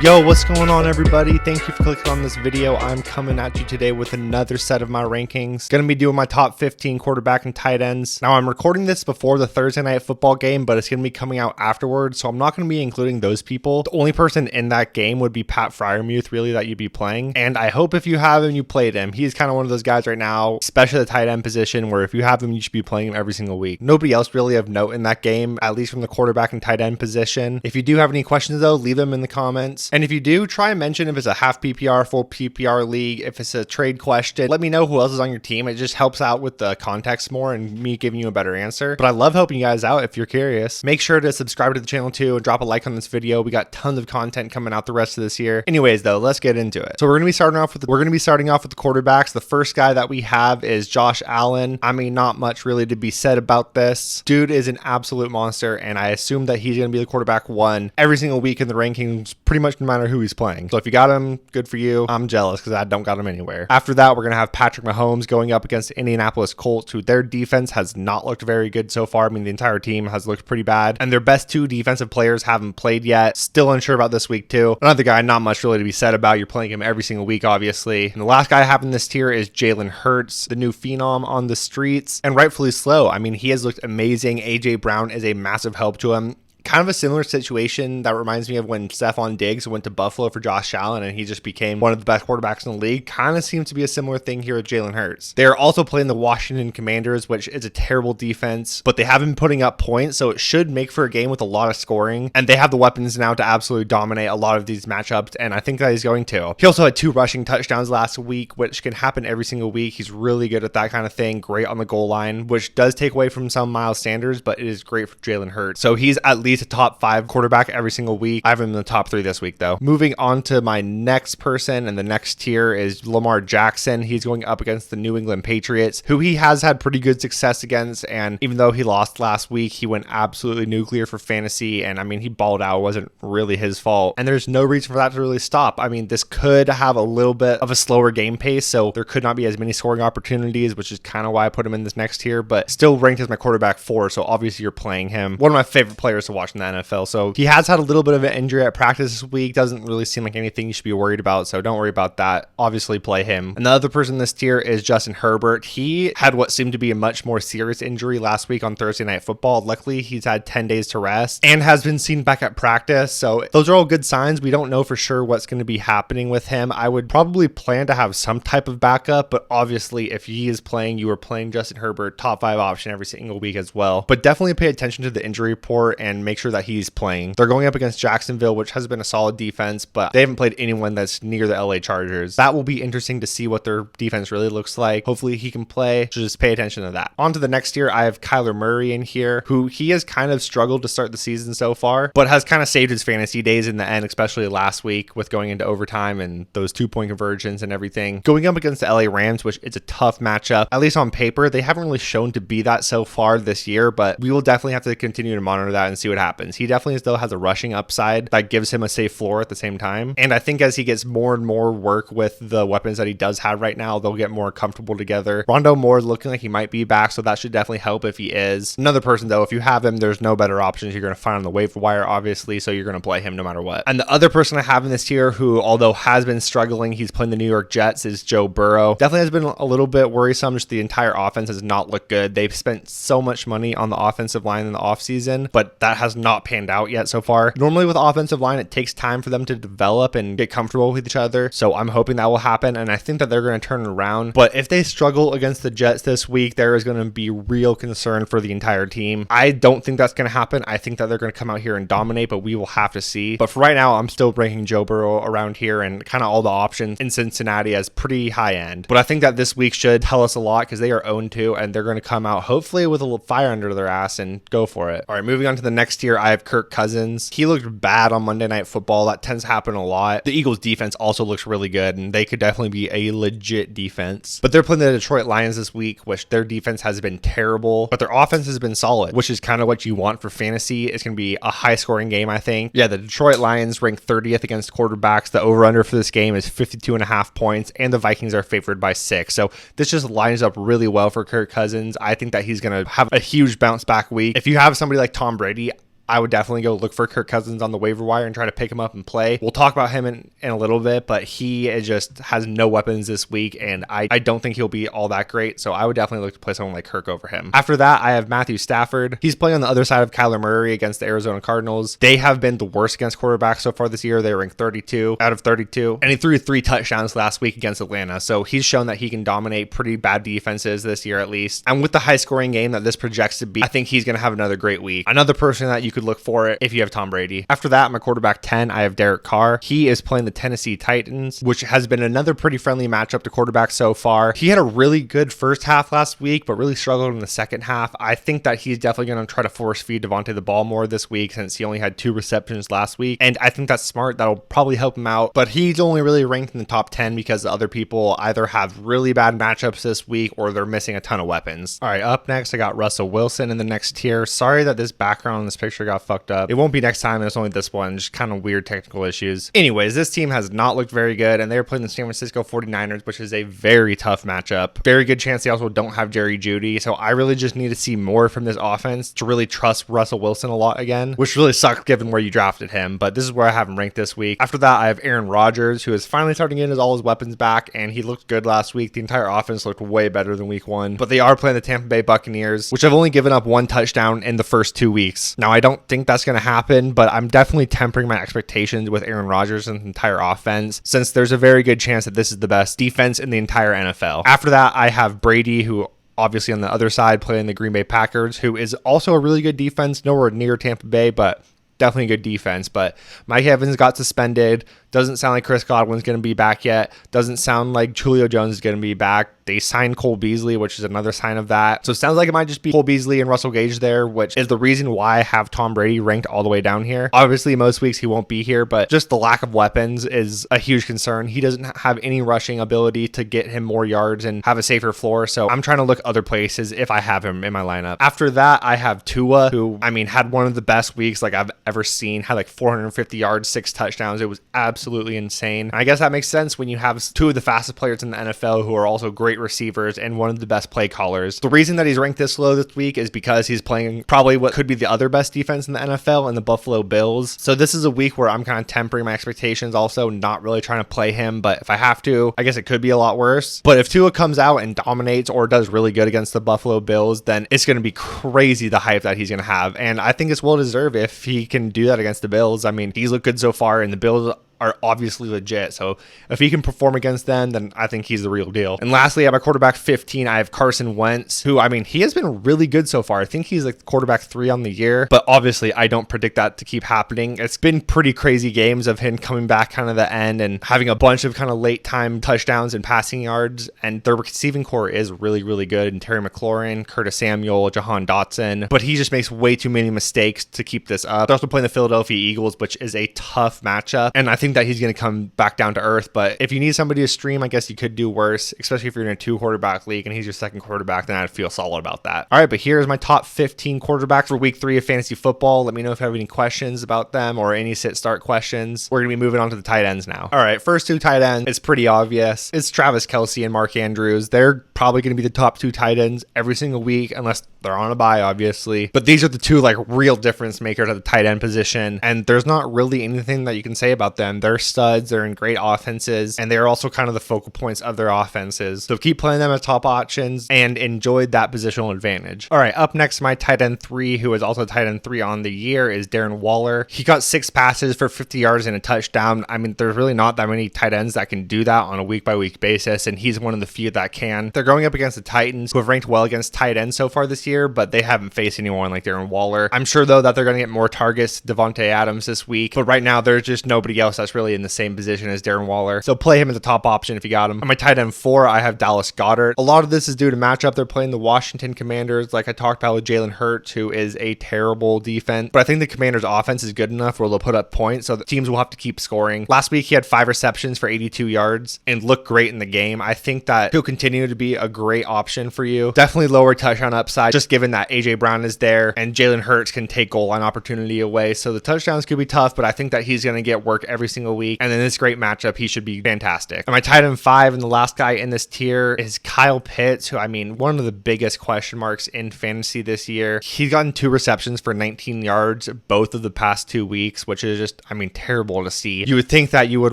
Yo, what's going on, everybody? Thank you for clicking on this video. I'm coming at you today with another set of my rankings. Gonna be doing my top 15 quarterback and tight ends. Now, I'm recording this before the Thursday night football game, but it's gonna be coming out afterwards, so I'm not gonna be including those people. The only person in that game would be Pat Freiermuth, really, that you'd be playing. And I hope if you have him, you played him. He's kind of one of those guys right now, especially the tight end position, where if you have him, you should be playing him every single week. Nobody else really of note in that game, at least from the quarterback and tight end position. If you do have any questions, though, leave them in the comments. And if you do, try and mention if it's a half PPR, full PPR league, if it's a trade question. Let me know who else is on your team. It just helps out with the context more and me giving you a better answer. But I love helping you guys out if you're curious. Make sure to subscribe to the channel too and drop a like on this video. We got tons of content coming out the rest of this year. Anyways, though, let's get into it. So we're gonna be starting off with the quarterbacks. The first guy that we have is Josh Allen. I mean, not much really to be said about this. Dude is an absolute monster, and I assume that he's gonna be the quarterback one every single week in the rankings, pretty much no matter who he's playing. So if you got him, good for you. I'm jealous because I don't got him anywhere. After that, we're going to have Patrick Mahomes going up against the Indianapolis Colts, who their defense has not looked very good so far. I mean, the entire team has looked pretty bad, and their best two defensive players haven't played yet. Still unsure about this week too. Another guy, not much really to be said about. You're playing him every single week, obviously. And the last guy I have in this tier is Jalen Hurts, the new phenom on the streets, and rightfully so. I mean, he has looked amazing. AJ Brown is a massive help to him. Kind of a similar situation that reminds me of when Stephon Diggs went to Buffalo for Josh Allen and he just became one of the best quarterbacks in the league. Kind of seems to be a similar thing here with Jalen Hurts. They're also playing the Washington Commanders, which is a terrible defense, but they have been putting up points, so it should make for a game with a lot of scoring. And they have the weapons now to absolutely dominate a lot of these matchups, and I think that he's going to. He also had 2 rushing touchdowns last week, which can happen every single week. He's really good at that kind of thing. Great on the goal line, which does take away from some Miles Sanders, but it is great for Jalen Hurts. So he's at least a top 5 quarterback every single week. I have him in the top 3 this week, though. Moving on to my next person, and the next tier is Lamar Jackson. He's going up against the New England Patriots, who he has had pretty good success against, and even though he lost last week, he went absolutely nuclear for fantasy, and I mean, he balled out. It wasn't really his fault, and there's no reason for that to really stop. I mean, this could have a little bit of a slower game pace, so there could not be as many scoring opportunities, which is kind of why I put him in this next tier, but still ranked as my quarterback 4, so obviously you're playing him. One of my favorite players to watch in the NFL. So he has had a little bit of an injury at practice this week. Doesn't really seem like anything you should be worried about, so don't worry about that. Obviously play him. And the other person in this tier is Justin Herbert. He had what seemed to be a much more serious injury last week on Thursday Night Football. Luckily, he's had 10 days to rest and has been seen back at practice, so those are all good signs. We don't know for sure what's going to be happening with him. I would probably plan to have some type of backup, but obviously if he is playing, you are playing Justin Herbert, top 5 option every single week as well. But definitely pay attention to the injury report and make sure that he's playing. They're going up against Jacksonville, which has been a solid defense, but they haven't played anyone that's near the LA Chargers. That will be interesting to see what their defense really looks like. Hopefully he can play, so just pay attention to that. On to the next tier, I have Kyler Murray in here, who he has kind of struggled to start the season so far, but has kind of saved his fantasy days in the end, especially last week with going into overtime and those 2-point conversions and everything. Going up against the LA Rams, which is a tough matchup, at least on paper. They haven't really shown to be that so far this year, but we will definitely have to continue to monitor that and see what happens. He definitely still has a rushing upside that gives him a safe floor at the same time. And I think as he gets more and more work with the weapons that he does have right now, they'll get more comfortable together. Rondo Moore is looking like he might be back, so that should definitely help if he is. Another person, though, if you have him, there's no better options you're going to find on the waiver wire, obviously, so you're going to play him no matter what. And the other person I have in this tier who, although has been struggling, he's playing the New York Jets, is Joe Burrow. Definitely has been a little bit worrisome. Just the entire offense has not looked good. They've spent so much money on the offensive line in the offseason, but that has not panned out yet so far. Normally with offensive line, it takes time for them to develop and get comfortable with each other, so I'm hoping that will happen, and I think that they're going to turn it around. But if they struggle against the Jets this week, there is going to be real concern for the entire team. I don't think that's going to happen. I think that they're going to come out here and dominate, but we will have to see. But for right now, I'm still ranking Joe Burrow around here and kind of all the options in Cincinnati as pretty high end. But I think that this week should tell us a lot because they are 0-2, and they're going to come out hopefully with a little fire under their ass and go for it. All right, moving on to the next tier, I have Kirk Cousins. He looked bad on Monday Night Football. That tends to happen a lot. The Eagles defense also looks really good, and they could definitely be a legit defense. But they're playing the Detroit Lions this week, which their defense has been terrible, but their offense has been solid, which is kind of what you want for fantasy. It's going to be a high-scoring game, I think. Yeah, the Detroit Lions rank 30th against quarterbacks. The over-under for this game is 52.5 points, and the Vikings are favored by 6. So this just lines up really well for Kirk Cousins. I think that he's going to have a huge bounce-back week. If you have somebody like Tom Brady, I would definitely go look for Kirk Cousins on the waiver wire and try to pick him up and play. We'll talk about him in a little bit, but he just has no weapons this week, and I don't think he'll be all that great, so I would definitely look to play someone like Kirk over him. After that, I have Matthew Stafford. He's playing on the other side of Kyler Murray against the Arizona Cardinals. They have been the worst against quarterbacks so far this year. They ranked 32 out of 32, and he threw 3 touchdowns last week against Atlanta, so he's shown that he can dominate pretty bad defenses this year at least. And with the high-scoring game that this projects to be, I think he's going to have another great week. Another person that you could look for it if you have Tom Brady. After that, my quarterback 10, I have Derek Carr. He is playing the Tennessee Titans, which has been another pretty friendly matchup to quarterbacks so far. He had a really good first half last week, but really struggled in the second half. I think that he's definitely going to try to force feed Devontae the ball more this week since he only had 2 receptions last week. And I think that's smart. That'll probably help him out. But he's only really ranked in the top 10 because the other people either have really bad matchups this week or they're missing a ton of weapons. All right, up next, I got Russell Wilson in the next tier. Sorry that this background in this picture got fucked up. It won't be next time. It's only this one. Just kind of weird technical issues. Anyways, this team has not looked very good, and they're playing the San Francisco 49ers, which is a very tough matchup. Very good chance they also don't have Jerry Jeudy, so I really just need to see more from this offense to really trust Russell Wilson a lot again, which really sucks given where you drafted him, but this is where I have him ranked this week. After that, I have Aaron Rodgers, who is finally starting to get all his weapons back, and he looked good last week. The entire offense looked way better than week 1, but they are playing the Tampa Bay Buccaneers, which have only given up 1 touchdown in the first 2 weeks. Now, I don't think that's going to happen, but I'm definitely tempering my expectations with Aaron Rodgers and the entire offense, since there's a very good chance that this is the best defense in the entire NFL. After that, I have Brady, who obviously on the other side playing the Green Bay Packers, who is also a really good defense, nowhere near Tampa Bay, but definitely a good defense. But Mike Evans got suspended. Doesn't sound like Chris Godwin's going to be back yet. Doesn't sound like Julio Jones is going to be back. They signed Cole Beasley, which is another sign of that. So it sounds like it might just be Cole Beasley and Russell Gage there, which is the reason why I have Tom Brady ranked all the way down here. Obviously, most weeks he won't be here, but just the lack of weapons is a huge concern. He doesn't have any rushing ability to get him more yards and have a safer floor. So I'm trying to look other places if I have him in my lineup. After that, I have Tua, who, had one of the best weeks like I've ever seen. Had like 450 yards, 6 touchdowns. It was absolutely insane. I guess that makes sense when you have 2 of the fastest players in the NFL who are also great receivers and one of the best play callers. The reason that he's ranked this low this week is because he's playing probably what could be the other best defense in the NFL in the Buffalo Bills. So this is a week where I'm kind of tempering my expectations, also not really trying to play him, but if I have to, I guess it could be a lot worse. But if Tua comes out and dominates or does really good against the Buffalo Bills, then it's going to be crazy the hype that he's going to have. And I think it's well deserved if he can do that against the Bills. He's looked good so far, and the Bills are obviously legit. So if he can perform against them, then I think he's the real deal. And lastly, at my quarterback 15, I have Carson Wentz, who, he has been really good so far. I think he's like quarterback 3 on the year, but obviously I don't predict that to keep happening. It's been pretty crazy games of him coming back kind of the end and having a bunch of kind of late time touchdowns and passing yards. And their receiving core is really, really good. And Terry McLaurin, Curtis Samuel, Jahan Dotson, but he just makes way too many mistakes to keep this up. They're also playing the Philadelphia Eagles, which is a tough matchup. And I think that he's going to come back down to earth, but if you need somebody to stream, I guess you could do worse, especially if you're in a 2 quarterback league and he's your second quarterback, then I'd feel solid about that. All right, but here's my top 15 quarterbacks for week 3 of fantasy football. Let me know if you have any questions about them or any sit start questions. We're going to be moving on to the tight ends now. All right, first 2 tight ends, it's pretty obvious. It's Travis Kelce and Mark Andrews. They're probably going to be the top 2 tight ends every single week, unless they're on a bye, obviously. But these are the 2 real difference makers at the tight end position, and there's not really anything that you can say about them. They're studs, they're in great offenses, and they're also kind of the focal points of their offenses. So keep playing them as top options and enjoy that positional advantage. All right, up next, my tight end 3, who is also tight end 3 on the year, is Darren Waller. He got 6 passes for 50 yards and a touchdown. There's really not that many tight ends that can do that on a week-by-week basis, and he's one of the few that can. They're going up against the Titans, who have ranked well against tight ends so far this year, but they haven't faced anyone like Darren Waller. I'm sure, though, that they're going to get more targets to Devontae Adams this week, but right now, there's just nobody else that's really in the same position as Darren Waller. So play him as a top option if you got him. On my tight end 4, I have Dallas Goedert. A lot of this is due to matchup. They're playing the Washington Commanders, like I talked about with Jalen Hurts, who is a terrible defense. But I think the Commanders' offense is good enough where they'll put up points, so the teams will have to keep scoring. Last week, he had 5 receptions for 82 yards and looked great in the game. I think that he'll continue to be a great option for you. Definitely lower touchdown upside, just given that AJ Brown is there and Jalen Hurts can take goal line opportunity away. So the touchdowns could be tough, but I think that he's going to get work every single week. And then this great matchup, he should be fantastic. And my tight end 5 and the last guy in this tier is Kyle Pitts, who, I mean, one of the biggest question marks in fantasy this year. He's gotten 2 receptions for 19 yards both of the past 2 weeks, which is just, I mean, terrible to see. You would think that you would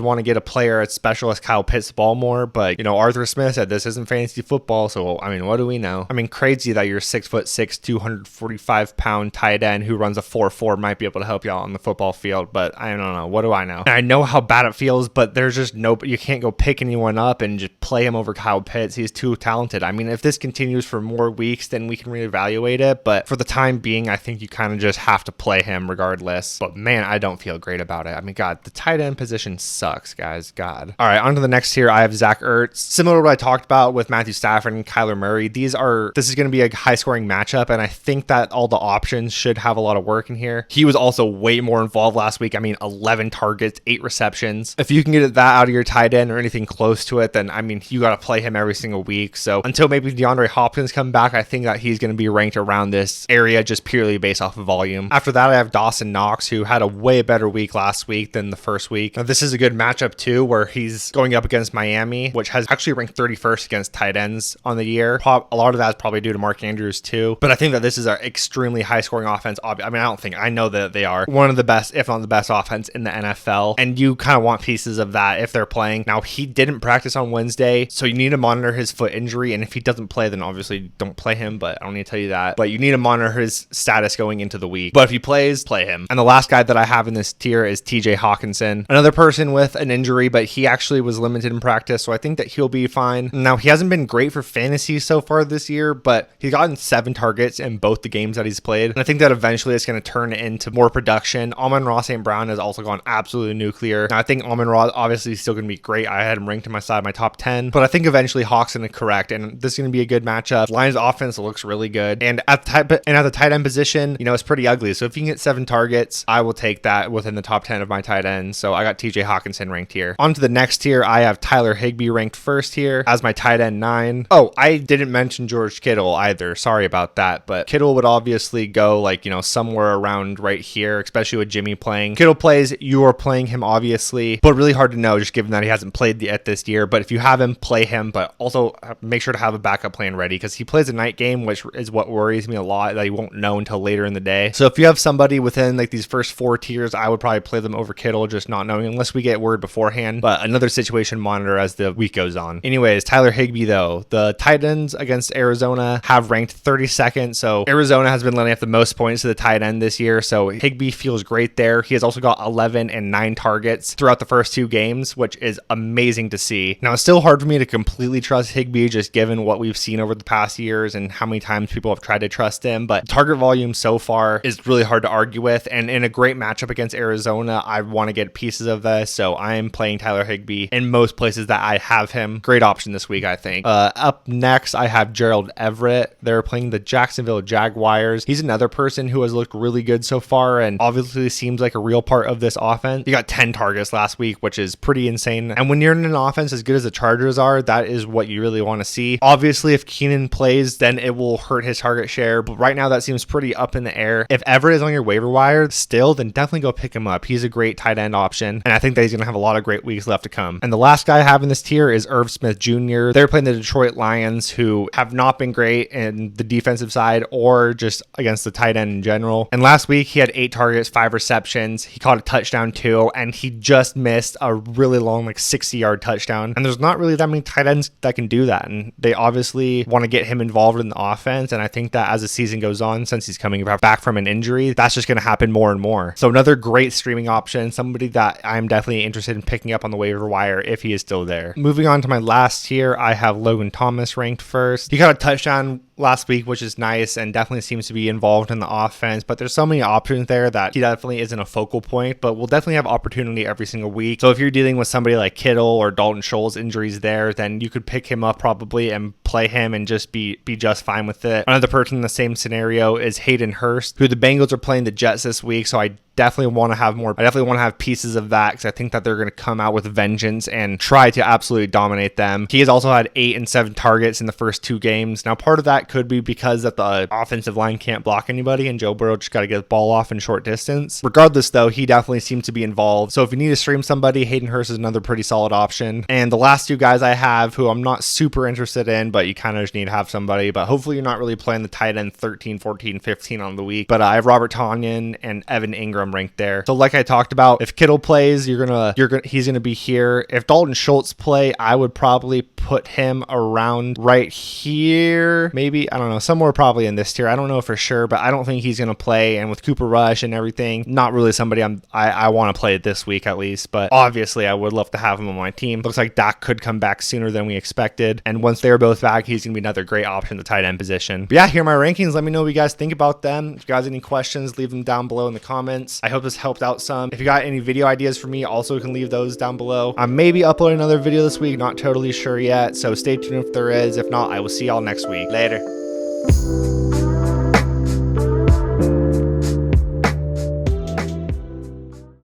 want to get a player as special as Kyle Pitts the ball more, but, you know, Arthur Smith said this isn't fantasy football, so, I mean, what do we know? I mean, crazy that your 6'6", 245-pound tight end who runs a 4.4 might be able to help you out on the football field, but I don't know. What do I know? And I know how bad it feels, but there's just you can't go pick anyone up and just play him over Kyle Pitts. He's too talented. I mean, if this continues for more weeks, then we can reevaluate it, but for the time being, I think you kind of just have to play him regardless. But man, I don't feel great about it. I mean, God, the tight end position sucks, guys. God. All right, on to the next tier. I have Zach Ertz. Similar to what I talked about with Matthew Stafford and Kyler Murray, this is going to be a high-scoring matchup, and I think that all the options should have a lot of work in here. He was also way more involved last week. I mean, 11 targets, 8 receptions. If you can get that out of your tight end or anything close to it, then, I mean, you got to play him every single week. So until maybe DeAndre Hopkins come back, I think that he's going to be ranked around this area just purely based off of volume. After that, I have Dawson Knox, who had a way better week last week than the first week. Now, this is a good matchup too, where he's going up against Miami, which has actually ranked 31st against tight ends on the year. A lot of that is probably due to Mark Andrews too, but I think that this is an extremely high scoring offense. I mean, I know that they are one of the best, if not the best offense in the NFL, and you kind of want pieces of that if they're playing. Now, he didn't practice on Wednesday, so you need to monitor his foot injury, and if he doesn't play, then obviously don't play him, but I don't need to tell you that. But you need to monitor his status going into the week. But if he plays, play him. And the last guy that I have in this tier is TJ Hawkinson, another person with an injury, but he actually was limited in practice, so I think that he'll be fine. Now, he hasn't been great for fantasy so far this year, but he's gotten 7 targets in both the games that he's played, and I think that eventually it's going to turn into more production. Amon-Ra St. Brown has also gone absolutely nuclear. Now, I think Amon-Ra obviously is still going to be great. I had him ranked in my side of my top 10, but I think eventually Hawk's going to correct, and this is going to be a good matchup. Lions offense looks really good, and at the tight end position, you know, it's pretty ugly. So if you can get 7 targets, I will take that within the top 10 of my tight ends. So I got TJ Hawkinson ranked here. On to the next tier, I have Tyler Higbee ranked first here as my tight end 9. Oh, I didn't mention George Kittle either. Sorry about that, but Kittle would obviously go like, you know, somewhere around right here, especially with Jimmy playing. Kittle plays, you are playing him obviously, but really hard to know just given that he hasn't played yet this year. But if you have him, play him, but also make sure to have a backup plan ready because he plays a night game, which is what worries me a lot, that you won't know until later in the day. So if you have somebody within like these first 4 tiers, I would probably play them over Kittle, just not knowing unless we get word beforehand. But another situation monitor as the week goes on. Anyways, Tyler Higbee though, the tight ends against Arizona have ranked 32nd. So Arizona has been letting up the most points to the tight end this year. So Higbee feels great there. He has also got 11 and 9 targets throughout the first 2 games, which is amazing to see. Now, it's still hard for me to completely trust Higbee just given what we've seen over the past years and how many times people have tried to trust him, but target volume so far is really hard to argue with. And in a great matchup against Arizona, I want to get pieces of this. So I am playing Tyler Higbee in most places that I have him. Great option this week, I think. Up next, I have Gerald Everett. They're playing the Jacksonville Jaguars. He's another person who has looked really good so far and obviously seems like a real part of this offense. He got 10 targets last week, which is pretty insane. And when you're in an offense as good as the Chargers are, that is what you really want to see. Obviously, if Keenan plays, then it will hurt his target share. But right now, that seems pretty up in the air. If Everett is on your waiver wire still, then definitely go pick him up. He's a great tight end option. And I think that he's going to have a lot of great weeks left to come. And the last guy I have in this tier is Irv Smith Jr. They're playing the Detroit Lions, who have not been great in the defensive side or just against the tight end in general. And last week, he had 8 targets, 5 receptions. He caught a touchdown too, and he just missed a really long, like 60-yard touchdown. And there's not really that many tight ends that can do that. And they obviously want to get him involved in the offense. And I think that as the season goes on, since he's coming back from an injury, that's just going to happen more and more. So another great streaming option, somebody that I'm definitely interested in picking up on the waiver wire if he is still there. Moving on to my last tier, I have Logan Thomas ranked first. He got a touchdown last week, which is nice and definitely seems to be involved in the offense, but there's so many options there that he definitely isn't a focal point, but we'll definitely have opportunity every single week. So if you're dealing with somebody like Kittle or Dalton Schultz injuries there, then you could pick him up probably and play him and just be just fine with it. Another person in the same scenario is Hayden Hurst, who the Bengals are playing the Jets this week, so I definitely want to have more. I definitely want to have pieces of that because I think that they're going to come out with vengeance and try to absolutely dominate them. He has also had 8 and 7 targets in the first 2 games. Now, part of that could be because that the offensive line can't block anybody and Joe Burrow just got to get the ball off in short distance. Regardless, though, he definitely seems to be involved. So if you need to stream somebody, Hayden Hurst is another pretty solid option. And the last 2 guys I have who I'm not super interested in, but you kind of just need to have somebody. But hopefully you're not really playing the tight end 13, 14, 15 on the week. But I have Robert Tonyan and Evan Ingram ranked there. So like I talked about, if Kittle plays, he's gonna be here. If Dalton Schultz play, I would probably put him around right here. Maybe, I don't know, somewhere probably in this tier. I don't know for sure, but I don't think he's gonna play. And with Cooper Rush and everything, not really somebody I want to play it this week at least. But obviously, I would love to have him on my team. Looks like Dak could come back sooner than we expected. And once they're both back, he's gonna be another great option at the tight end position. But yeah, here are my rankings. Let me know what you guys think about them. If you guys have any questions, leave them down below in the comments. I hope this helped out some. If you got any video ideas for me, also you can leave those down below. I may be uploading another video this week, not totally sure yet, so stay tuned if there is. If not, I will see y'all next week. Later.